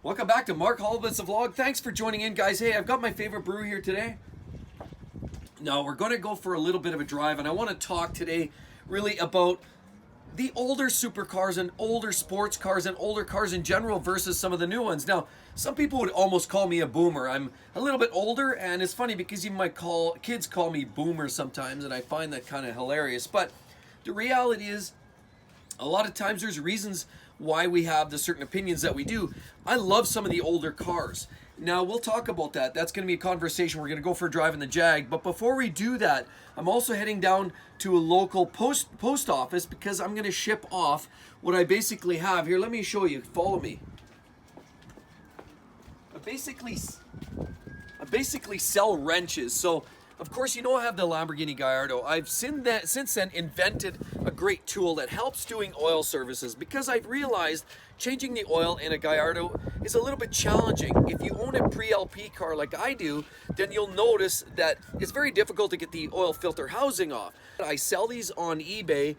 Welcome back to Mark Holbit's Vlog. Thanks for joining in, guys. Hey, I've got my favorite brew here today. Now, we're going to go for a little bit of a drive, and I want to talk today really about the older supercars and older sports cars and older cars in general versus some of the new ones. Now, some people would almost call me a boomer. I'm a little bit older, and it's funny because you might kids call me boomer sometimes, and I find that kind of hilarious. But the reality is, a lot of times there's reasons why we have the certain opinions that we do. I love some of the older cars. Now, we'll talk about that. That's going to be a conversation. We're going to go for a drive in the Jag. But before we do that, I'm also heading down to a local post office because I'm going to ship off what I basically have. Here, let me show you. Follow me. I basically sell wrenches. So, of course, you know I have the Lamborghini Gallardo. I've since then invented a great tool that helps doing oil services because I've realized changing the oil in a Gallardo is a little bit challenging. If you own a pre-LP car like I do, then you'll notice that it's very difficult to get the oil filter housing off. I sell these on eBay,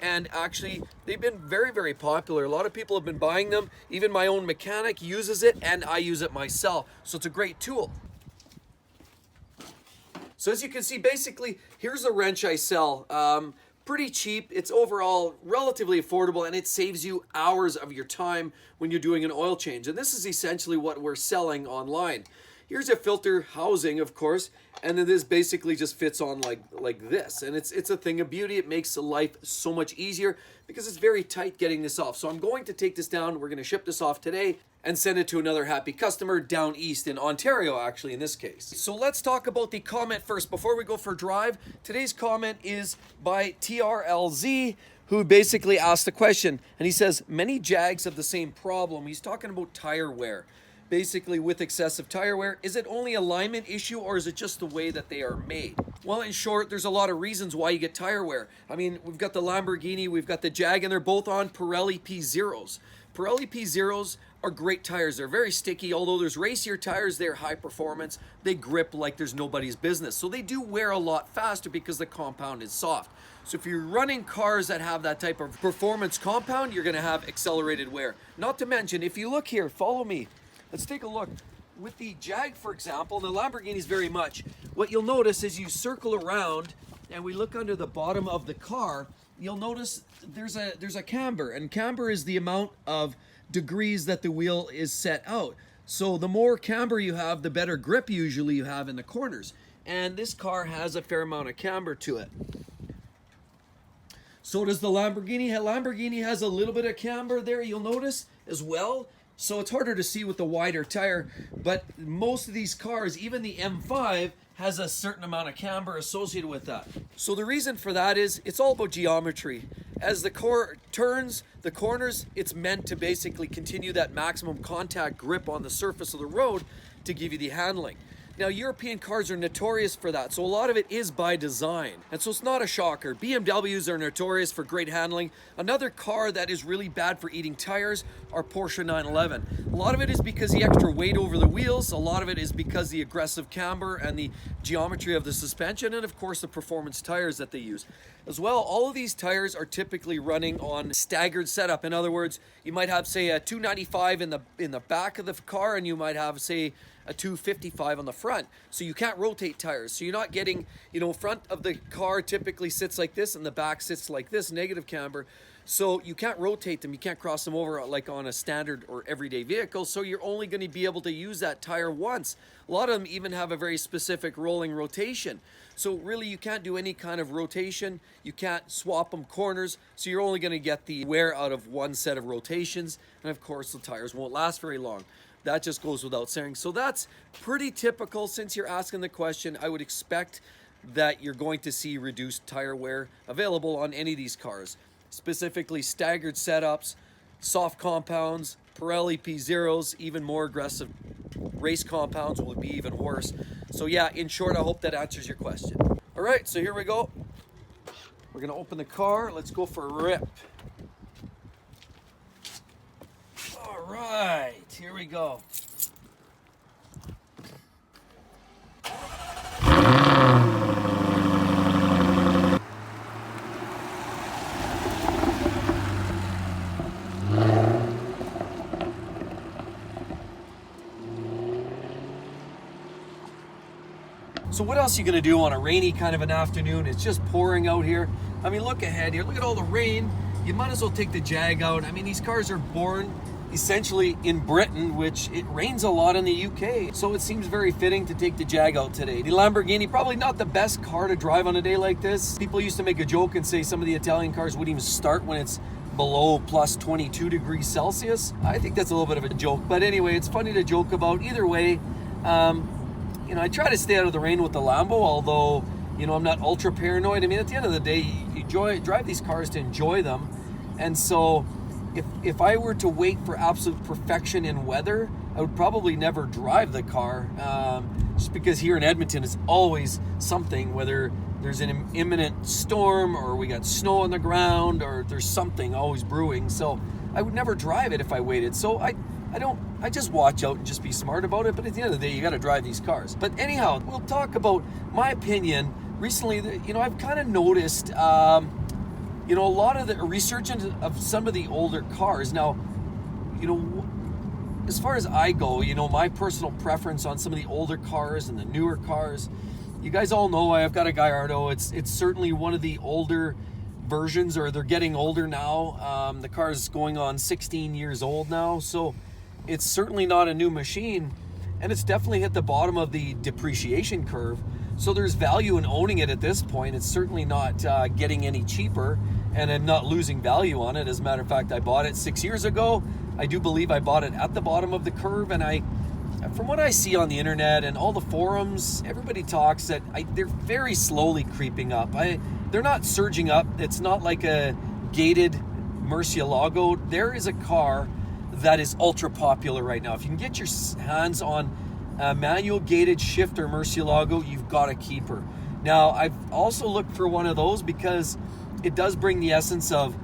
and actually they've been very, very popular. A lot of people have been buying them. Even my own mechanic uses it, and I use it myself. So it's a great tool. So as you can see, basically, here's the wrench I sell. Pretty cheap. It's overall relatively affordable, and it saves you hours of your time when you're doing an oil change. And this is essentially what we're selling online. Here's a filter housing, of course, and then this basically just fits on like this. And it's a thing of beauty. It makes life so much easier because it's very tight getting this off. So I'm going to take this down. We're going to ship this off today and send it to another happy customer down east in Ontario, actually, in this case. So let's talk about the comment first before we go for a drive. Today's comment is by TRLZ, who basically asked the question, and he says, many Jags have the same problem. He's talking about tire wear. Basically, with excessive tire wear, is it only an alignment issue or is it just the way that they are made? Well, in short, there's a lot of reasons why you get tire wear. I mean, we've got the Lamborghini, we've got the Jag, and they're both on Pirelli P0s. Pirelli P0s are great tires. They're very sticky. Although there's racier tires, they're high performance. They grip like there's nobody's business. So they do wear a lot faster because the compound is soft. So if you're running cars that have that type of performance compound, you're going to have accelerated wear. Not to mention, if you look here, follow me. Let's take a look. With the Jag, for example, and the Lamborghinis very much, what you'll notice is you circle around and we look under the bottom of the car, you'll notice there's a camber, and camber is the amount of degrees that the wheel is set out. So the more camber you have, the better grip usually you have in the corners. And this car has a fair amount of camber to it. So does the Lamborghini. Lamborghini has a little bit of camber there, you'll notice as well. So it's harder to see with the wider tire, but most of these cars, even the M5, has a certain amount of camber associated with that. So the reason for that is it's all about geometry. As the car turns the corners, it's meant to basically continue that maximum contact grip on the surface of the road to give you the handling. Now, European cars are notorious for that, so a lot of it is by design. And so it's not a shocker. BMWs are notorious for great handling. Another car that is really bad for eating tires are Porsche 911. A lot of it is because the extra weight over the wheels. A lot of it is because the aggressive camber and the geometry of the suspension, and of course the performance tires that they use. As well, all of these tires are typically running on staggered setup. In other words, you might have, say, a 295 in the back of the car, and you might have, say, a 255 on the front. So you can't rotate tires. So you're not getting, front of the car typically sits like this and the back sits like this, negative camber. So you can't rotate them. You can't cross them over like on a standard or everyday vehicle. So you're only going to be able to use that tire once. A lot of them even have a very specific rolling rotation. So really you can't do any kind of rotation. You can't swap them corners. So you're only going to get the wear out of one set of rotations. And of course the tires won't last very long. That just goes without saying. So that's pretty typical. Since you're asking the question, I would expect that you're going to see reduced tire wear available on any of these cars. Specifically staggered setups, soft compounds, Pirelli P0s, even more aggressive race compounds would be even worse. So yeah, in short, I hope that answers your question. All right, so here we go. We're gonna open the car. Let's go for a rip. All right, here we go. So what else are you going to do on a rainy kind of an afternoon? It's just pouring out here. I mean, look ahead here. Look at all the rain. You might as well take the Jag out. I mean, these cars are born essentially in Britain, which it rains a lot in the UK. So it seems very fitting to take the Jag out today. The Lamborghini, probably not the best car to drive on a day like this. People used to make a joke and say some of the Italian cars wouldn't even start when it's below plus 22 degrees Celsius. I think that's a little bit of a joke. But anyway, it's funny to joke about. Either way, you know, I try to stay out of the rain with the Lambo, although, you know, I'm not ultra paranoid. I mean, at the end of the day, you drive these cars to enjoy them. And so if I were to wait for absolute perfection in weather, I would probably never drive the car, just because here in Edmonton it's always something, whether there's an imminent storm or we got snow on the ground or there's something always brewing. So I would never drive it if I waited. So I just watch out and just be smart about it. But at the end of the day, you got to drive these cars. But anyhow, we'll talk about my opinion. Recently, you know, I've kind of noticed, you know, a lot of the resurgence of some of the older cars. Now, you know, as far as I go, you know, my personal preference on some of the older cars and the newer cars, you guys all know I've got a Gallardo. It's certainly one of the older versions, or they're getting older now. The car is going on 16 years old now, so it's certainly not a new machine, and it's definitely hit the bottom of the depreciation curve. So there's value in owning it at this point. It's certainly not getting any cheaper, and I'm not losing value on it. As a matter of fact, I bought it 6 years ago. I do believe I bought it at the bottom of the curve, and from what I see on the internet and all the forums, everybody talks that they're very slowly creeping up. They're not surging up. It's not like a gated Murcielago. There is a car that is ultra popular right now. If you can get your hands on a manual gated shifter Murcielago, you've got to keep her. Now, I've also looked for one of those because it does bring the essence of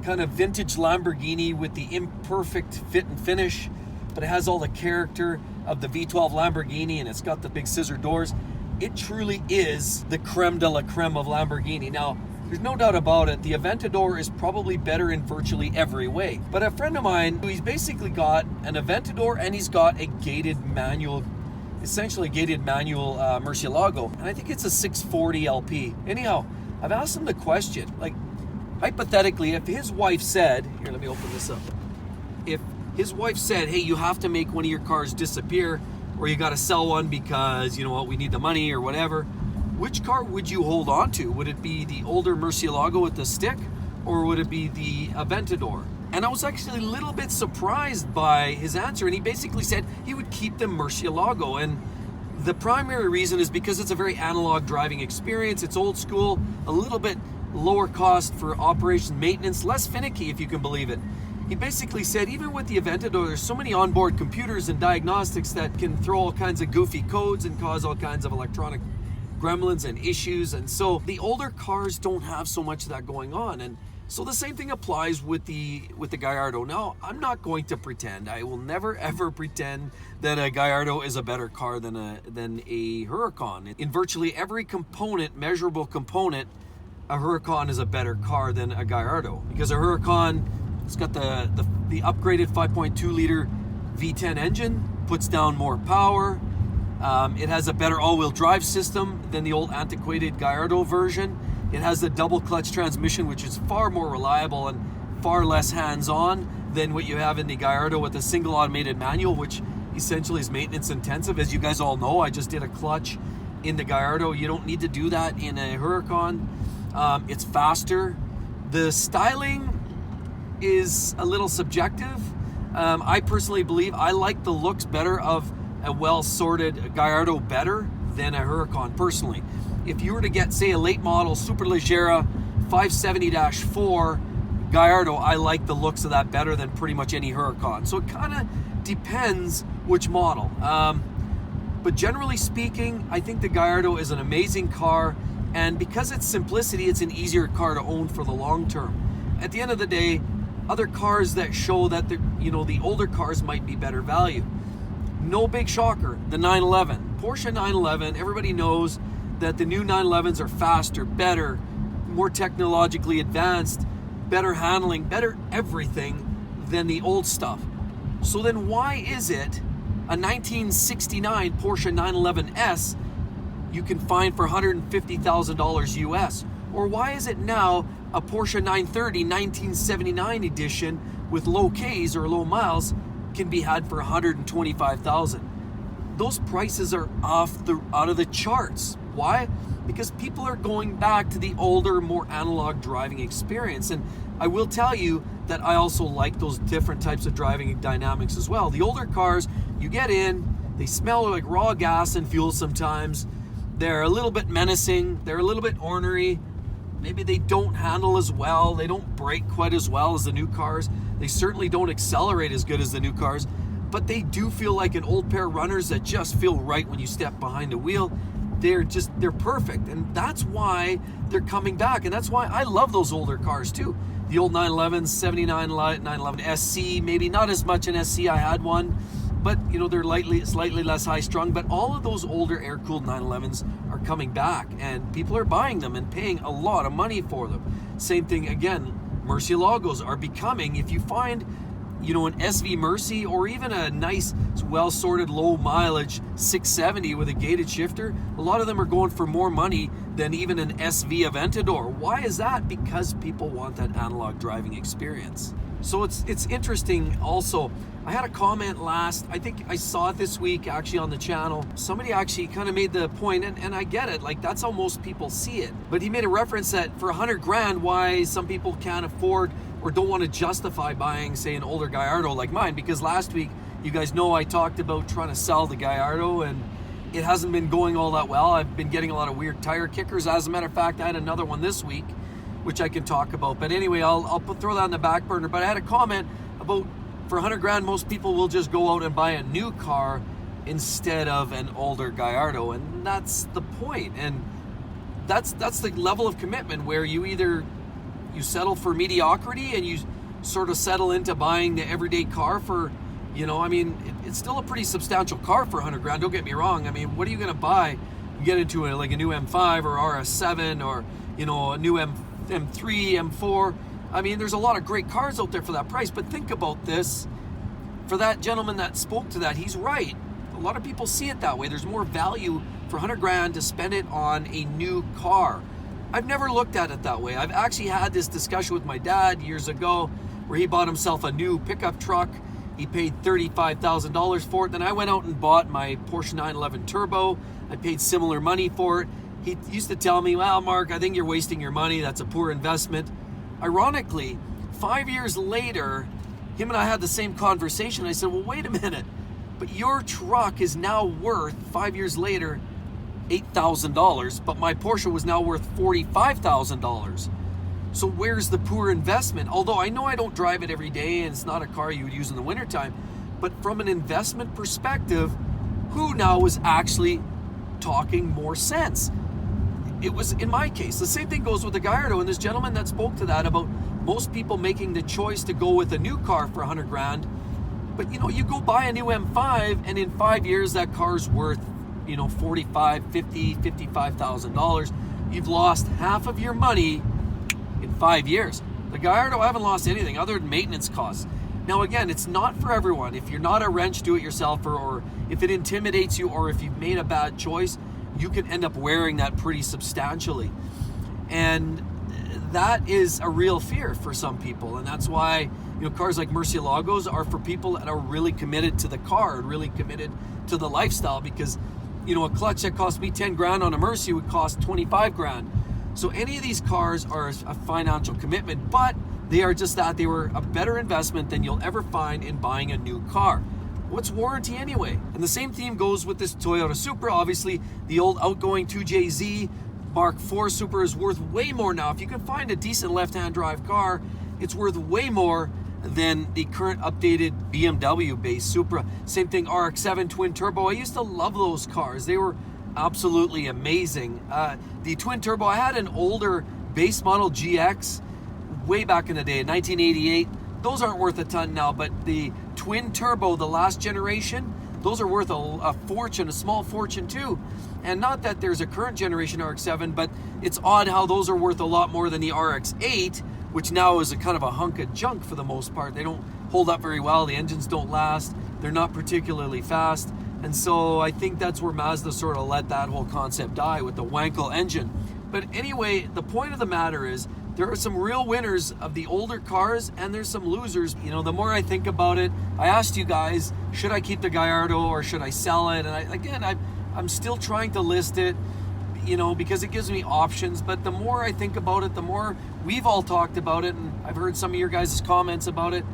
kind of vintage Lamborghini with the imperfect fit and finish, but it has all the character of the V12 Lamborghini, and it's got the big scissor doors. It truly is the creme de la creme of Lamborghini. Now, there's no doubt about it, the Aventador is probably better in virtually every way. But a friend of mine, he's basically got an Aventador and he's got a gated manual, essentially gated manual Murcielago, and I think it's a 640 LP. Anyhow, I've asked him the question, like, hypothetically, if his wife said, here, let me open this up. If his wife said, hey, you have to make one of your cars disappear, or you got to sell one because, you know what, we need the money or whatever, which car would you hold on to? Would it be the older Murcielago with the stick, or would it be the Aventador? And I was actually a little bit surprised by his answer, and he basically said he would keep the Murcielago. And the primary reason is because it's a very analog driving experience. It's old school, a little bit lower cost for operation maintenance, less finicky if you can believe it. He basically said even with the Aventador, there's so many onboard computers and diagnostics that can throw all kinds of goofy codes and cause all kinds of electronic gremlins and issues. And so the older cars don't have so much of that going on. And so the same thing applies with the Gallardo. Now, I'm not going to pretend, I will never ever pretend that a Gallardo is a better car than a Huracan. In virtually every component, measurable component, a Huracan is a better car than a Gallardo, because a Huracan, it's got the upgraded 5.2 liter V10 engine, puts down more power. It has a better all-wheel drive system than the old antiquated Gallardo version. It has the double clutch transmission, which is far more reliable and far less hands-on than what you have in the Gallardo with a single automated manual, which essentially is maintenance intensive. As you guys all know, I just did a clutch in the Gallardo. You don't need to do that in a Huracan. It's faster. The styling is a little subjective. I personally believe I like the looks better of a well-sorted Gallardo better than a Huracan personally. If you were to get, say, a late model Superleggera 570-4 Gallardo, I like the looks of that better than pretty much any Huracan. So it kind of depends which model. But generally speaking, I think the Gallardo is an amazing car, and because it's simplicity, it's an easier car to own for the long term. At the end of the day, other cars that show that the older cars might be better value. No big shocker, the 911. Porsche 911, everybody knows that the new 911s are faster, better, more technologically advanced, better handling, better everything than the old stuff. So then why is it a 1969 Porsche 911S you can find for $150,000 US? Or why is it now a Porsche 930 1979 edition with low Ks or low miles can be had for $125,000? Those prices are out of the charts. Why? Because people are going back to the older, more analog driving experience. And I will tell you that I also like those different types of driving dynamics as well. The older cars, you get in, they smell like raw gas and fuel sometimes. They're a little bit menacing. They're a little bit ornery. Maybe they don't handle as well. They don't brake quite as well as the new cars. They certainly don't accelerate as good as the new cars. But they do feel like an old pair of runners that just feel right when you step behind the wheel. They're perfect. And that's why they're coming back. And that's why I love those older cars too. The old 911s, 79 911 SC, maybe not as much an SC, I had one. But you know, they're slightly less high strung. But all of those older air-cooled 911s are coming back. And people are buying them and paying a lot of money for them. Same thing again, Murciélagos are becoming, if you find you know, an SV Mercy or even a nice, well-sorted, low-mileage 670 with a gated shifter, a lot of them are going for more money than even an SV Aventador. Why is that? Because people want that analog driving experience. So it's interesting also. I had a comment I think I saw it this week actually on the channel. Somebody actually kind of made the point, and I get it, like that's how most people see it. But he made a reference that for 100 grand, why some people can't afford or don't want to justify buying, say, an older Gallardo like mine. Because last week, you guys know I talked about trying to sell the Gallardo, and it hasn't been going all that well. I've been getting a lot of weird tire kickers. As a matter of fact, I had another one this week, which I can talk about. But anyway, I'll throw that on the back burner. But I had a comment about, for 100 grand, most people will just go out and buy a new car instead of an older Gallardo. And that's the point. And that's the level of commitment where you settle for mediocrity and you sort of settle into buying the everyday car for, you know, I mean, it's still a pretty substantial car for 100 grand. Don't get me wrong. I mean, what are you going to buy? You get into like a new M5 or RS7 or, you know, a new M3, M4. I mean, there's a lot of great cars out there for that price. But think about this. For that gentleman that spoke to that, he's right. A lot of people see it that way. There's more value for 100 grand to spend it on a new car. I've never looked at it that way. I've actually had this discussion with my dad years ago where he bought himself a new pickup truck. He paid $35,000 for it. Then I went out and bought my Porsche 911 Turbo. I paid similar money for it. He used to tell me, well, Mark, I think you're wasting your money. That's a poor investment. Ironically, 5 years later, him and I had the same conversation. I said, well, wait a minute. But your truck is now worth, 5 years later, $8,000, but my Porsche was now worth $45,000. So where's the poor investment? Although I know I don't drive it every day and it's not a car you would use in the wintertime, but from an investment perspective, who now was actually talking more sense? It was, in my case, the same thing goes with the Gallardo, and this gentleman that spoke to that about most people making the choice to go with a new car for 100 grand. But you know, you go buy a new M5 and in 5 years that car's worth, you know, $45,000, $50,000, $55,000. You've lost half of your money in 5 years. The Gallardo, I haven't lost anything other than maintenance costs. Now again, it's not for everyone. If you're not a wrench do-it-yourselfer, or if it intimidates you, or if you've made a bad choice, you can end up wearing that pretty substantially. And that is a real fear for some people. And that's why, you know, cars like Murciélagos are for people that are really committed to the car and really committed to the lifestyle, because you know, a clutch that cost me 10 grand on a Mercy would cost 25 grand. So any of these cars are a financial commitment, but they are just that. They were a better investment than you'll ever find in buying a new car. What's warranty anyway? And the same theme goes with this Toyota Supra. Obviously, the old outgoing 2JZ Mark IV Supra is worth way more now. If you can find a decent left-hand drive car, it's worth way more than the current updated BMW-based Supra. Same thing, RX-7 twin turbo. I used to love those cars. They were absolutely amazing. The twin turbo, I had an older base model GX way back in the day, 1988. Those aren't worth a ton now, but the twin turbo, the last generation, those are worth a fortune, a small fortune too. And not that there's a current generation RX-7, but it's odd how those are worth a lot more than the RX-8, which now is a kind of a hunk of junk for the most part. They don't hold up very well. The engines don't last. They're not particularly fast. And so I think that's where Mazda sort of let that whole concept die with the Wankel engine. But anyway, the point of the matter is there are some real winners of the older cars, and there's some losers. You know, the more I think about it, I asked you guys, should I keep the Gallardo or should I sell it? And I'm still trying to list it, you know, because it gives me options. But the more I think about it, the more we've all talked about it, and I've heard some of your guys' comments about it,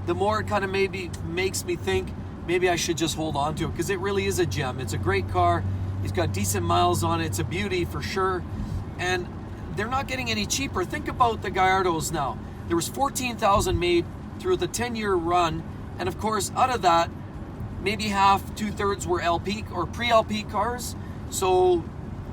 the more it kind of maybe makes me think maybe I should just hold on to it, because it really is a gem. It's a great car. It's got decent miles on it. It's a beauty for sure. And they're not getting any cheaper. Think about the Gallardos now. There was 14,000 made through the 10-year run. And of course, out of that, maybe half, 2/3 were LP or pre-LP cars. So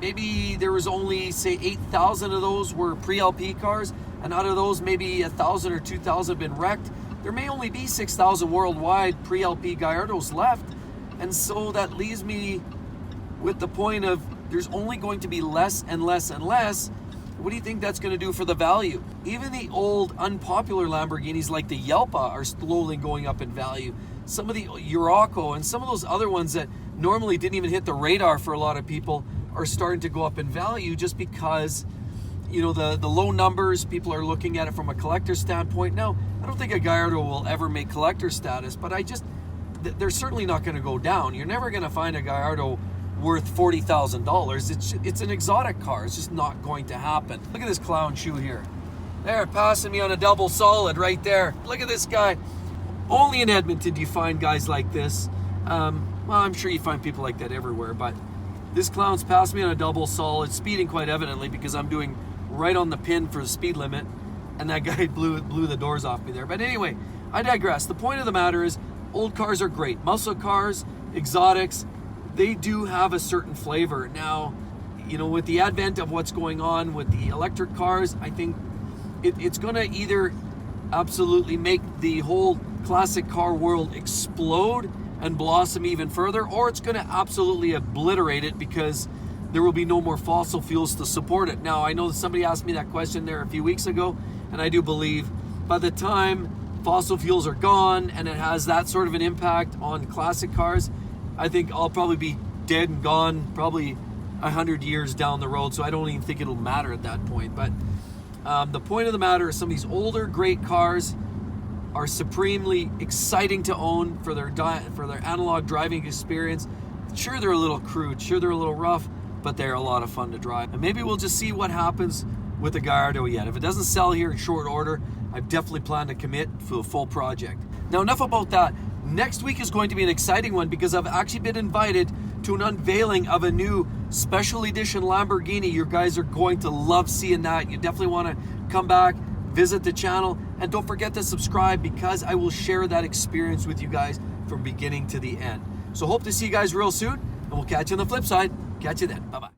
maybe there was only, say, 8,000 of those were pre-LP cars. And out of those, maybe 1,000 or 2,000 have been wrecked. There may only be 6,000 worldwide pre-LP Gallardos left. And so that leaves me with the point of there's only going to be less and less and less. What do you think that's going to do for the value? Even the old unpopular Lamborghinis like the Yelpa are slowly going up in value. Some of the Urraco and some of those other ones that normally didn't even hit the radar for a lot of people are starting to go up in value just because, you know, the low numbers, people are looking at it from a collector standpoint. Now, I don't think a Gallardo will ever make collector status, but they're certainly not going to go down. You're never going to find a Gallardo worth $40,000. It's an exotic car. It's just not going to happen. Look at this clown shoe here. They're passing me on a double solid right there. Look at this guy. Only in Edmonton do you find guys like this. Well, I'm sure you find people like that everywhere, but this clown's passed me on a double solid, speeding quite evidently because I'm doing right on the pin for the speed limit, and that guy blew the doors off me there. But anyway, I digress. The point of the matter is old cars are great. Muscle cars, exotics, they do have a certain flavor. Now, you know, with the advent of what's going on with the electric cars, I think it's going to either absolutely make the whole classic car world explode and blossom even further, or it's going to absolutely obliterate it because there will be no more fossil fuels to support it. Now, I know that somebody asked me that question there a few weeks ago, and I do believe by the time fossil fuels are gone and it has that sort of an impact on classic cars, I think I'll probably be dead and gone probably 100 years down the road, so I don't even think it'll matter at that point. But the point of the matter is some of these older great cars are supremely exciting to own for their analog driving experience. Sure, they're a little crude, sure, they're a little rough, but they're a lot of fun to drive. And maybe we'll just see what happens with the Gallardo yet. If it doesn't sell here in short order, I definitely plan to commit for a full project. Now, enough about that. Next week is going to be an exciting one because I've actually been invited to an unveiling of a new special edition Lamborghini. You guys are going to love seeing that. You definitely want to come back, visit the channel, and don't forget to subscribe because I will share that experience with you guys from beginning to the end. So hope to see you guys real soon, and we'll catch you on the flip side. Catch you then. Bye-bye.